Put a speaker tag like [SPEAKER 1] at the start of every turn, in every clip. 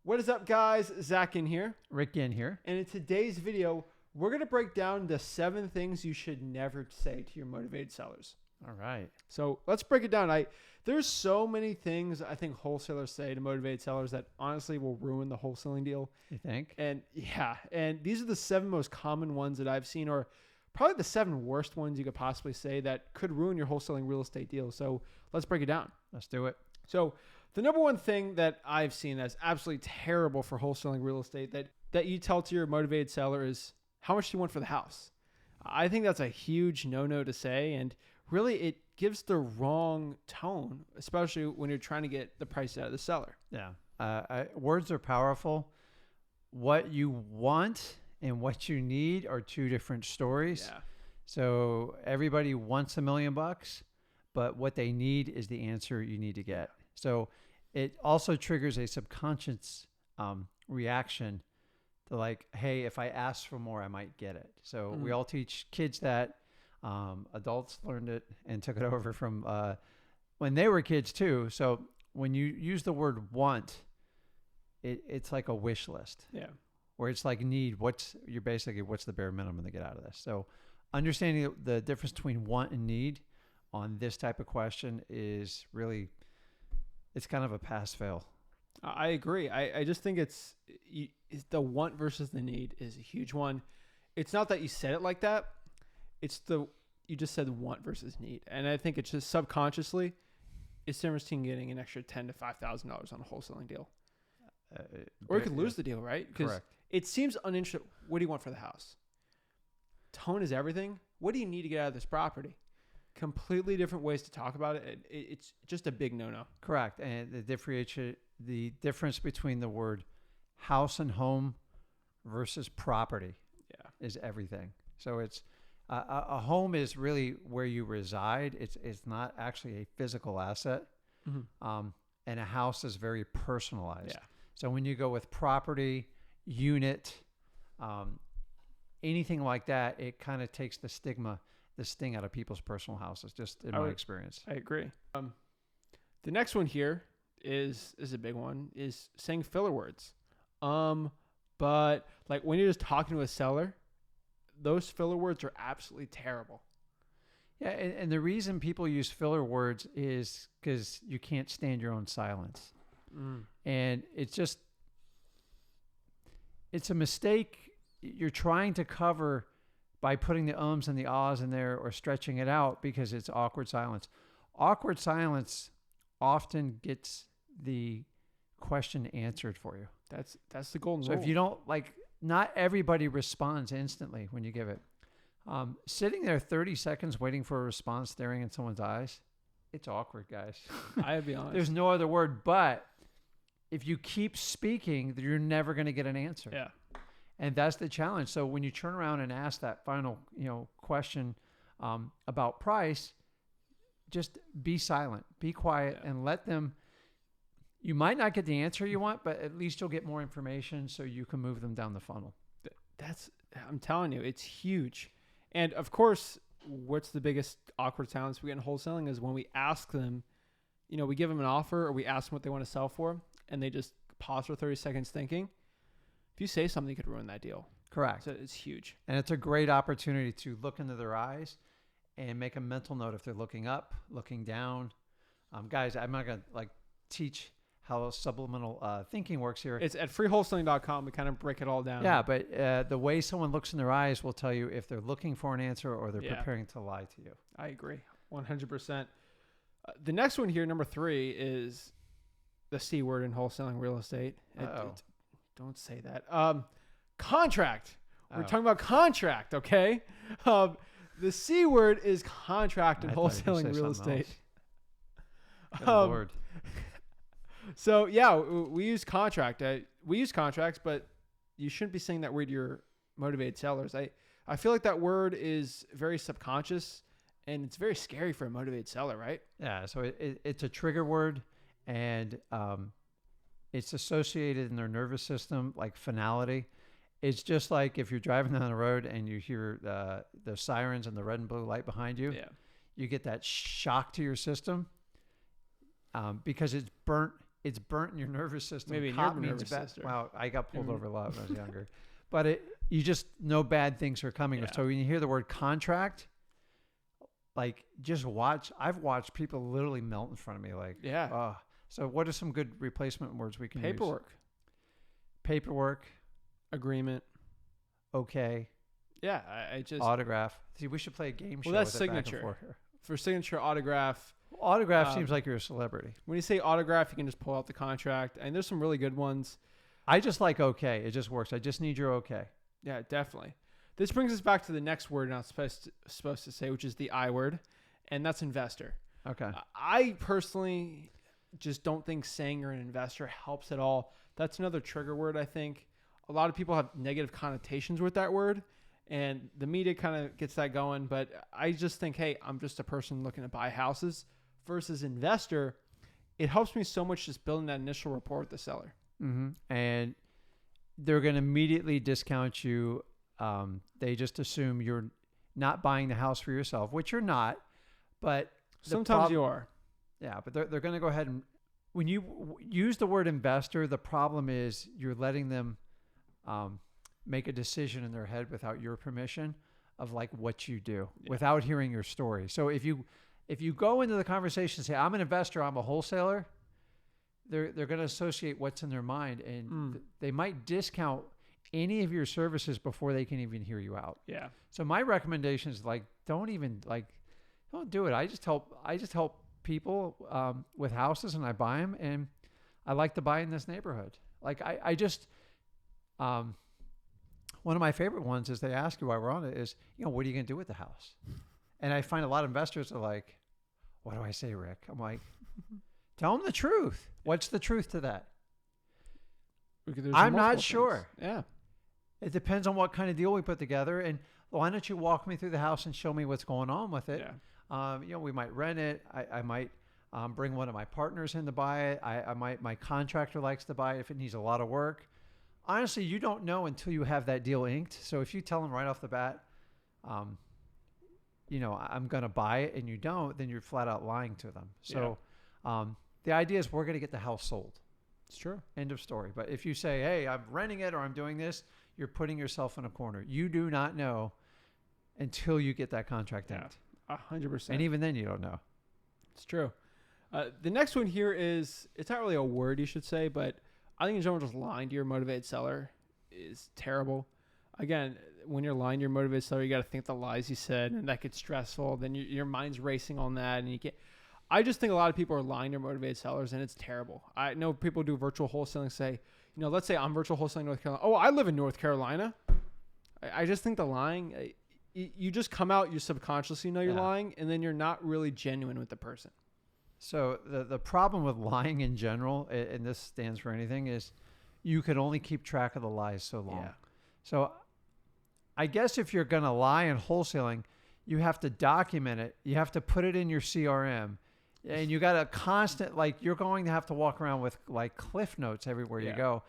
[SPEAKER 1] What is up, guys? Zach Ginn here.
[SPEAKER 2] Rick Ginn here.
[SPEAKER 1] And in today's video, we're going to break down the 7 things you should never say to your motivated sellers.
[SPEAKER 2] All right.
[SPEAKER 1] So let's break it down. There's so many things I think wholesalers say to motivated sellers that honestly will ruin the wholesaling deal.
[SPEAKER 2] You think?
[SPEAKER 1] And these are the 7 most common ones that I've seen, or probably the 7 worst ones you could possibly say that could ruin your wholesaling real estate deal. So let's break it down.
[SPEAKER 2] Let's do it.
[SPEAKER 1] So the number one thing that I've seen that's absolutely terrible for wholesaling real estate that you tell to your motivated seller is, how much do you want for the house? I think that's a huge no-no to say, and really it gives the wrong tone, especially when you're trying to get the price out of the seller.
[SPEAKER 2] Yeah. Words are powerful. What you want and what you need are 2 different stories.
[SPEAKER 1] Yeah.
[SPEAKER 2] So everybody wants $1 million, but what they need is the answer you need to get. So it also triggers a subconscious reaction to like, hey, if I ask for more, I might get it. So we all teach kids that. Adults learned it and took it over from when they were kids too. So when you use the word want, it's like a wish list.
[SPEAKER 1] Yeah.
[SPEAKER 2] Where it's like need. What's the bare minimum to get out of this? So understanding the difference between want and need on this type of question is really, it's kind of a pass fail.
[SPEAKER 1] I agree. I just think it's the want versus the need is a huge one. It's not that you said it like that. It's you just said want versus need. And I think it's just subconsciously, it's difference between getting an extra $10,000 to $5,000 on a wholesaling deal. Or you could lose the deal, right? Because it seems uninteresting. What do you want for the house? Tone is everything. What do you need to get out of this property? Completely different ways to talk about it. It's just a big no-no.
[SPEAKER 2] Correct. And the difference between the word house and home versus property is everything. So it's a home is really where you reside. It's not actually a physical asset. Mm-hmm. And a house is very personalized. Yeah. So when you go with property, unit, anything like that, it kind of takes the sting out of people's personal houses, just in my experience.
[SPEAKER 1] I agree. The next one here is a big one, is saying filler words. But like when you're just talking to a seller, those filler words are absolutely terrible.
[SPEAKER 2] Yeah, and the reason people use filler words is because you can't stand your own silence. And it's a mistake you're trying to cover by putting the ums and the ahs in there or stretching it out because it's awkward silence. Awkward silence often gets the question answered for you.
[SPEAKER 1] That's the golden
[SPEAKER 2] rule. So if you don't not everybody responds instantly when you give it. Sitting there 30 seconds waiting for a response, staring in someone's eyes, it's awkward, guys.
[SPEAKER 1] I'll be honest.
[SPEAKER 2] There's no other word, but if you keep speaking, you're never going to get an answer.
[SPEAKER 1] Yeah.
[SPEAKER 2] And that's the challenge. So when you turn around and ask that final, question about price, just be silent, be quiet, and let them. You might not get the answer you want, but at least you'll get more information so you can move them down the funnel.
[SPEAKER 1] I'm telling you, it's huge. And of course, what's the biggest awkward silence we get in wholesaling is when we ask them, we give them an offer or we ask them what they want to sell for, and they just pause for 30 seconds thinking. If you say something, you could ruin that deal.
[SPEAKER 2] Correct.
[SPEAKER 1] So it's huge.
[SPEAKER 2] And it's a great opportunity to look into their eyes and make a mental note if they're looking up, looking down. Guys, I'm not going to teach how subliminal thinking works here.
[SPEAKER 1] It's at freewholesaling.com. We kind of break it all down.
[SPEAKER 2] Yeah, but the way someone looks in their eyes will tell you if they're looking for an answer or they're preparing to lie to you.
[SPEAKER 1] I agree. 100%. The next one here, number 3, is the C word in wholesaling real estate. Don't say that. Contract. We're talking about contract, okay? The C word is contract in wholesaling real estate.
[SPEAKER 2] Good Lord.
[SPEAKER 1] So yeah, we use contract. We use contracts, but you shouldn't be saying that word to your motivated sellers. I feel like that word is very subconscious and it's very scary for a motivated seller, right?
[SPEAKER 2] Yeah. So it's a trigger word, and it's associated in their nervous system like finality. It's just like if you're driving down the road and you hear the sirens and the red and blue light behind you.
[SPEAKER 1] Yeah.
[SPEAKER 2] You get that shock to your system because it's burnt it's burnt in your nervous system.
[SPEAKER 1] Maybe in
[SPEAKER 2] Cop
[SPEAKER 1] your
[SPEAKER 2] means
[SPEAKER 1] nervous
[SPEAKER 2] bad.
[SPEAKER 1] system.
[SPEAKER 2] Wow, I got pulled
[SPEAKER 1] Maybe-
[SPEAKER 2] over a lot when I was younger. But you just know bad things are coming.
[SPEAKER 1] Yeah.
[SPEAKER 2] So when you hear the word contract, like just watch. I've watched people literally melt in front of me. Like,
[SPEAKER 1] Yeah.
[SPEAKER 2] so what are some good replacement words we can use? Paperwork.
[SPEAKER 1] Agreement.
[SPEAKER 2] Okay.
[SPEAKER 1] Yeah. I just
[SPEAKER 2] Autograph. See, we should play a game show.
[SPEAKER 1] Well, that's
[SPEAKER 2] with it back and
[SPEAKER 1] signature.
[SPEAKER 2] forth here.
[SPEAKER 1] for signature autograph.
[SPEAKER 2] Autograph seems like you're a celebrity.
[SPEAKER 1] When you say autograph, you can just pull out the contract, and there's some really good ones.
[SPEAKER 2] I just like okay. It just works. I just need your okay.
[SPEAKER 1] Yeah, definitely. This brings us back to the next word I'm supposed to say, which is the I word, and that's investor.
[SPEAKER 2] Okay.
[SPEAKER 1] I personally just don't think saying you're an investor helps at all. That's another trigger word, I think. A lot of people have negative connotations with that word, and the media kind of gets that going. But I just think, hey, I'm just a person looking to buy houses versus investor. It helps me so much just building that initial rapport with the seller.
[SPEAKER 2] Mm-hmm. And they're going to immediately discount you. They just assume you're not buying the house for yourself, which you're not. But
[SPEAKER 1] sometimes you are.
[SPEAKER 2] Yeah, but they're going to go ahead and when you use the word investor, the problem is you're letting them make a decision in their head without your permission of like what you do without hearing your story. So if you go into the conversation and say, I'm an investor, I'm a wholesaler, they're going to associate what's in their mind, and they might discount any of your services before they can even hear you out.
[SPEAKER 1] Yeah.
[SPEAKER 2] So my recommendation is don't do it. I just help people with houses, and I buy them, and I like to buy in this neighborhood. Like I just one of my favorite ones is they ask you while we're on it is, what are you going to do with the house? And I find a lot of investors are like, what do I say, Rick? I'm like, tell them the truth. What's the truth to that? I'm not sure.
[SPEAKER 1] Yeah.
[SPEAKER 2] It depends on what kind of deal we put together. And why don't you walk me through the house and show me what's going on with it?
[SPEAKER 1] Yeah.
[SPEAKER 2] We might rent it. I might bring one of my partners in to buy it. My contractor likes to buy it if it needs a lot of work. Honestly, you don't know until you have that deal inked. So if you tell them right off the bat, I'm going to buy it, and you don't, then you're flat out lying to them. So the idea is we're going to get the house sold.
[SPEAKER 1] It's true.
[SPEAKER 2] End of story. But if you say, hey, I'm renting it or I'm doing this, you're putting yourself in a corner. You do not know until you get that contract inked.
[SPEAKER 1] 100%.
[SPEAKER 2] And even then you don't know.
[SPEAKER 1] It's true. The next one here is, it's not really a word you should say, but I think in general just lying to your motivated seller is terrible. Again, when you're lying to your motivated seller, you got to think the lies you said, and that gets stressful. Then your mind's racing on that, and you can't. I just think a lot of people are lying to motivated sellers, and it's terrible. I know people do virtual wholesaling, say, let's say I'm virtual wholesaling North Carolina. Oh, I live in North Carolina. I just think the lying, you just come out, you subconsciously know you're lying, and then you're not really genuine with the person.
[SPEAKER 2] So the problem with lying in general, and this stands for anything, is you can only keep track of the lies so long.
[SPEAKER 1] Yeah.
[SPEAKER 2] So I guess if you're going to lie in wholesaling, you have to document it. You have to put it in your CRM. And you got a constant, you're going to have to walk around with cliff notes everywhere you go.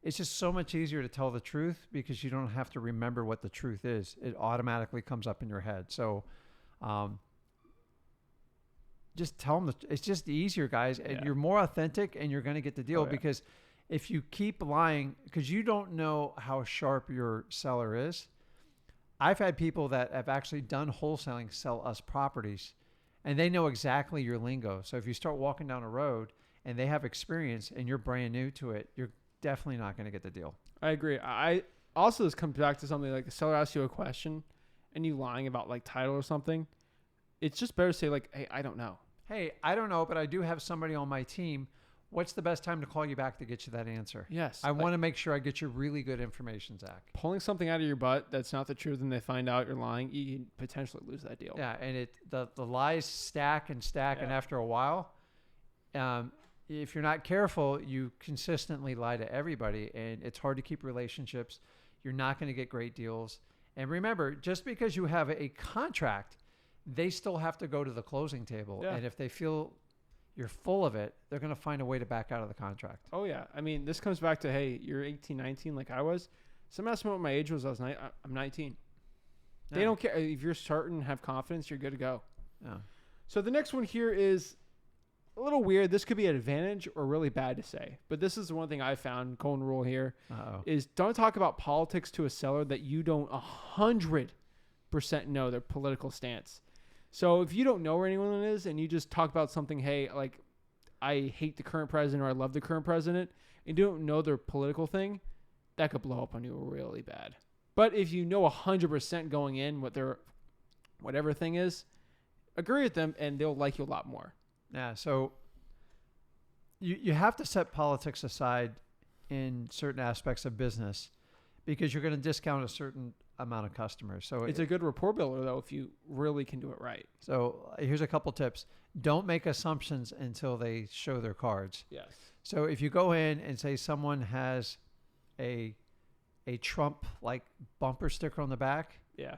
[SPEAKER 2] It's just so much easier to tell the truth because you don't have to remember what the truth is. It automatically comes up in your head. So just tell them, it's just easier, guys. And you're more authentic, and you're going to get the deal because if you keep lying, because you don't know how sharp your seller is. I've had people that have actually done wholesaling sell us properties, and they know exactly your lingo. So if you start walking down a road and they have experience and you're brand new to it, you're definitely not going to get the deal.
[SPEAKER 1] I agree. I also, this comes back to something like a seller asks you a question and you lying about title or something. It's just better to say hey, I don't know.
[SPEAKER 2] Hey, I don't know, but I do have somebody on my team. What's the best time to call you back to get you that answer?
[SPEAKER 1] Yes.
[SPEAKER 2] I want to make sure I get you really good information, Zach.
[SPEAKER 1] Pulling something out of your butt that's not the truth and they find out you're lying, you can potentially lose that deal.
[SPEAKER 2] Yeah, and the lies stack and stack, and after a while, if you're not careful, you consistently lie to everybody, and it's hard to keep relationships. You're not going to get great deals. And remember, just because you have a contract, they still have to go to the closing table. Yeah. And if they feel you're full of it, they're going to find a way to back out of the contract.
[SPEAKER 1] Oh, yeah. I mean, this comes back to, hey, you're 18, 19 like I was. Some asked me what my age was. I'm 19. Yeah. They don't care. If you're certain, have confidence, you're good to go.
[SPEAKER 2] Yeah.
[SPEAKER 1] So the next one here is a little weird. This could be an advantage or really bad to say. But this is the one thing I found, golden rule here, is don't talk about politics to a seller that you don't 100% know their political stance. So if you don't know where anyone is and you just talk about something, hey, like I hate the current president or I love the current president, and you don't know their political thing, that could blow up on you really bad. But if you know 100% going in what their whatever thing is, agree with them and they'll like you a lot more.
[SPEAKER 2] Yeah, so you have to set politics aside in certain aspects of business because you're going to discount a certain amount of customers. So
[SPEAKER 1] it's a good rapport builder, though, if you really can do it right.
[SPEAKER 2] So here's a couple tips. Don't make assumptions until they show their cards.
[SPEAKER 1] Yes.
[SPEAKER 2] So if you go in and say someone has a Trump like bumper sticker on the back,
[SPEAKER 1] yeah,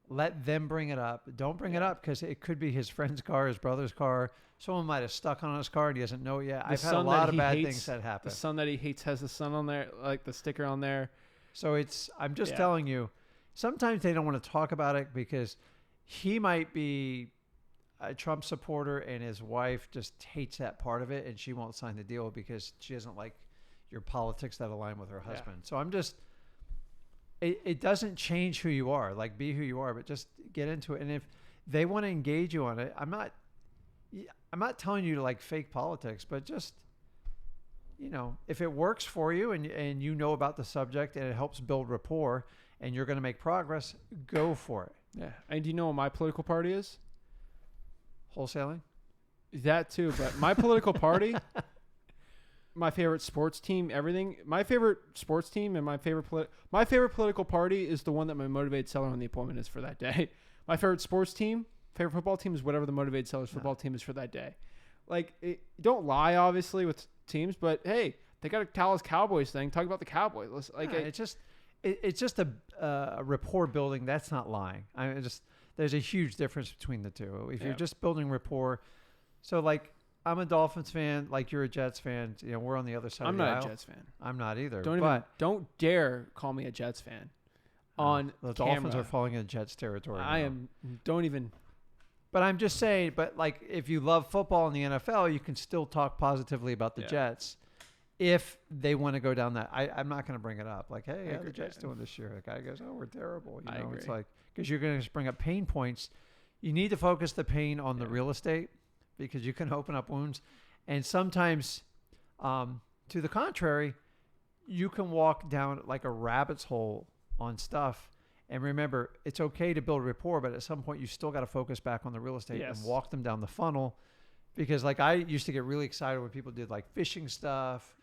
[SPEAKER 2] let them bring it up. Don't bring it up because it could be his friend's car, his brother's car. Someone might have stuck on his car and he doesn't know it yet. I've had a lot of bad things that happen.
[SPEAKER 1] The son that he hates has the son on there, like the sticker on there.
[SPEAKER 2] So I'm just telling you, sometimes they don't want to talk about it because he might be a Trump supporter and his wife just hates that part of it and she won't sign the deal because she doesn't like your politics that align with her husband. So I'm just, it doesn't change who you are. Like, be who you are, but just get into it. And if they want to engage you on it, I'm not telling you to like fake politics, but just, if it works for you and you know about the subject and it helps build rapport and you're going to make progress, go for it.
[SPEAKER 1] Yeah. And do you know what my political party is?
[SPEAKER 2] Wholesaling?
[SPEAKER 1] That too. But my political party, my favorite sports team, everything. My favorite sports team and my favorite political party is the one that my motivated seller on the appointment is for that day. My favorite sports team, favorite football team is whatever the motivated seller's football team is for that day. Like, don't lie, obviously, with teams, but hey, they got a Dallas Cowboys thing. Talk about the Cowboys. Like,
[SPEAKER 2] it's just a rapport building. That's not lying. There's a huge difference between the two. If you're just building rapport, so like I'm a Dolphins fan, like you're a Jets fan. We're on the other side.
[SPEAKER 1] I'm
[SPEAKER 2] of the
[SPEAKER 1] not
[SPEAKER 2] aisle.
[SPEAKER 1] a Jets fan.
[SPEAKER 2] I'm not either.
[SPEAKER 1] Don't dare call me a Jets fan. On
[SPEAKER 2] the
[SPEAKER 1] camera.
[SPEAKER 2] Dolphins are falling into Jets territory.
[SPEAKER 1] I am. Don't even.
[SPEAKER 2] But I'm just saying. But like, if you love football in the NFL, you can still talk positively about the Jets. If they want to go down that, I'm not going to bring it up. Like, hey, how are the Jets doing this year? The guy goes, oh, we're terrible.
[SPEAKER 1] I agree.
[SPEAKER 2] It's like, because you're going to just bring up pain points. You need to focus the pain on the real estate because you can open up wounds. And sometimes, to the contrary, you can walk down like a rabbit's hole on stuff. And remember, it's okay to build rapport, but at some point you still got to focus back on the real estate and walk them down the funnel. Because like I used to get really excited when people did like fishing stuff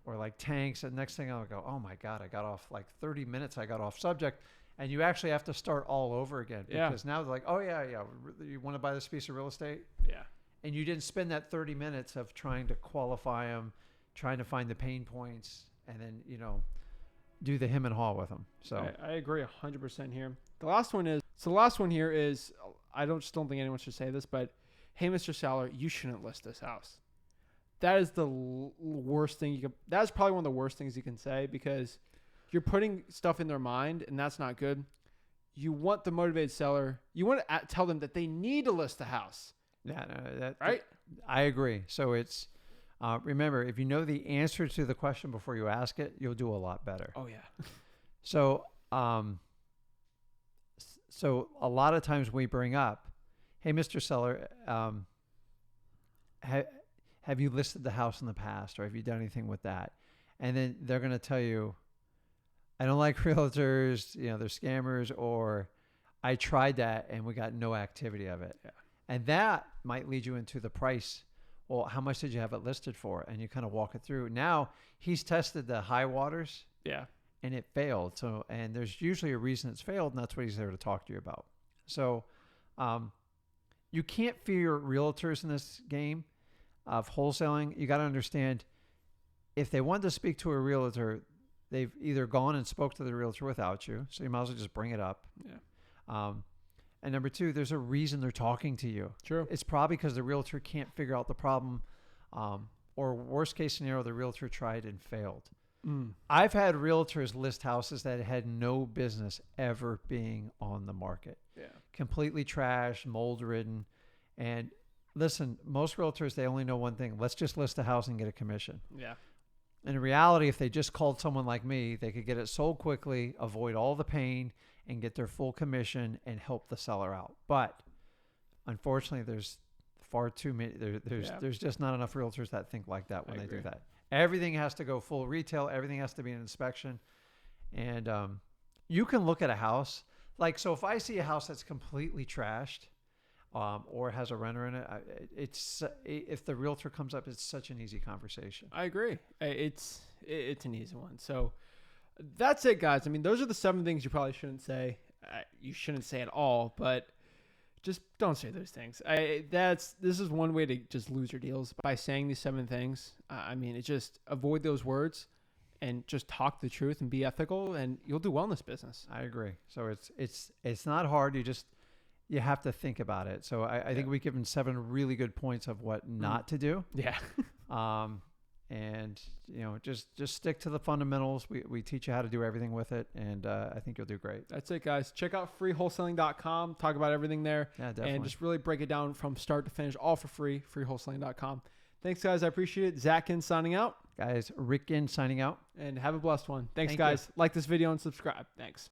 [SPEAKER 2] or like tanks. And next thing I'll go, oh my God, I got off like 30 minutes. I got off subject. And you actually have to start all over again because now they're like, oh yeah. You want to buy this piece of real estate?
[SPEAKER 1] Yeah.
[SPEAKER 2] And you didn't spend that 30 minutes of trying to qualify them, trying to find the pain points, and then, do the him and haw with them. So
[SPEAKER 1] I agree 100% here. The last one here is, I still don't think anyone should say this, but hey, Mr. Seller, you shouldn't list this house. That is the worst thing that's probably one of the worst things you can say because you're putting stuff in their mind and that's not good. You want the motivated seller, you want to tell them that they need to list the house.
[SPEAKER 2] Yeah, no,
[SPEAKER 1] right?
[SPEAKER 2] I agree. So it's, remember, if you know the answer to the question before you ask it, you'll do a lot better.
[SPEAKER 1] Oh yeah.
[SPEAKER 2] So, so a lot of times we bring up, hey, Mr. Seller, have you listed the house in the past or have you done anything with that? And then they're going to tell you, I don't like realtors, they're scammers, or I tried that and we got no activity of it.
[SPEAKER 1] Yeah.
[SPEAKER 2] And that might lead you into the price. Well, how much did you have it listed for? And you kind of walk it through. Now he's tested the high waters.
[SPEAKER 1] Yeah.
[SPEAKER 2] And it failed. So, and there's usually a reason it's failed, and that's what he's there to talk to you about. So, you can't fear realtors in this game of wholesaling. You got to understand, if they want to speak to a realtor, they've either gone and spoke to the realtor without you, so you might as well just bring it up.
[SPEAKER 1] Yeah.
[SPEAKER 2] And number two, there's a reason they're talking to you.
[SPEAKER 1] True.
[SPEAKER 2] It's probably because the realtor can't figure out the problem, or worst case scenario, the realtor tried and failed. I've had realtors list houses that had no business ever being on the market.
[SPEAKER 1] Yeah.
[SPEAKER 2] Completely trashed, mold ridden. And listen, most realtors, they only know one thing. Let's just list a house and get a commission.
[SPEAKER 1] Yeah.
[SPEAKER 2] And in reality, if they just called someone like me, they could get it sold quickly, avoid all the pain, and get their full commission and help the seller out. But unfortunately, there's far too many. There's just not enough realtors that think like that when they do that. Everything has to go full retail. Everything has to be an inspection. And you can look at a house. Like, so if I see a house that's completely trashed or has a renter in it, if the realtor comes up, it's such an easy conversation.
[SPEAKER 1] I agree. It's an easy one. So that's it, guys. I mean, those are the 7 things you probably shouldn't say. You shouldn't say at all, but just don't say those things. This is one way to just lose your deals by saying these 7 things. I mean, it just avoid those words and just talk the truth and be ethical, and you'll do well in this business.
[SPEAKER 2] I agree. So it's not hard. You have to think about it. So I think we've given 7 really good points of what not to do.
[SPEAKER 1] Yeah.
[SPEAKER 2] And just stick to the fundamentals. We teach you how to do everything with it, and I think you'll do great.
[SPEAKER 1] That's it, guys. Check out freewholesaling.com. Talk about everything there.
[SPEAKER 2] Yeah, definitely.
[SPEAKER 1] And just really break it down from start to finish, all for free. Freewholesaling.com. Thanks, guys. I appreciate it. Zach Ginn signing out.
[SPEAKER 2] Guys, Rick Ginn signing out.
[SPEAKER 1] And have a blessed one. Thanks,
[SPEAKER 2] Thank
[SPEAKER 1] guys.
[SPEAKER 2] you.
[SPEAKER 1] Like this video and subscribe. Thanks.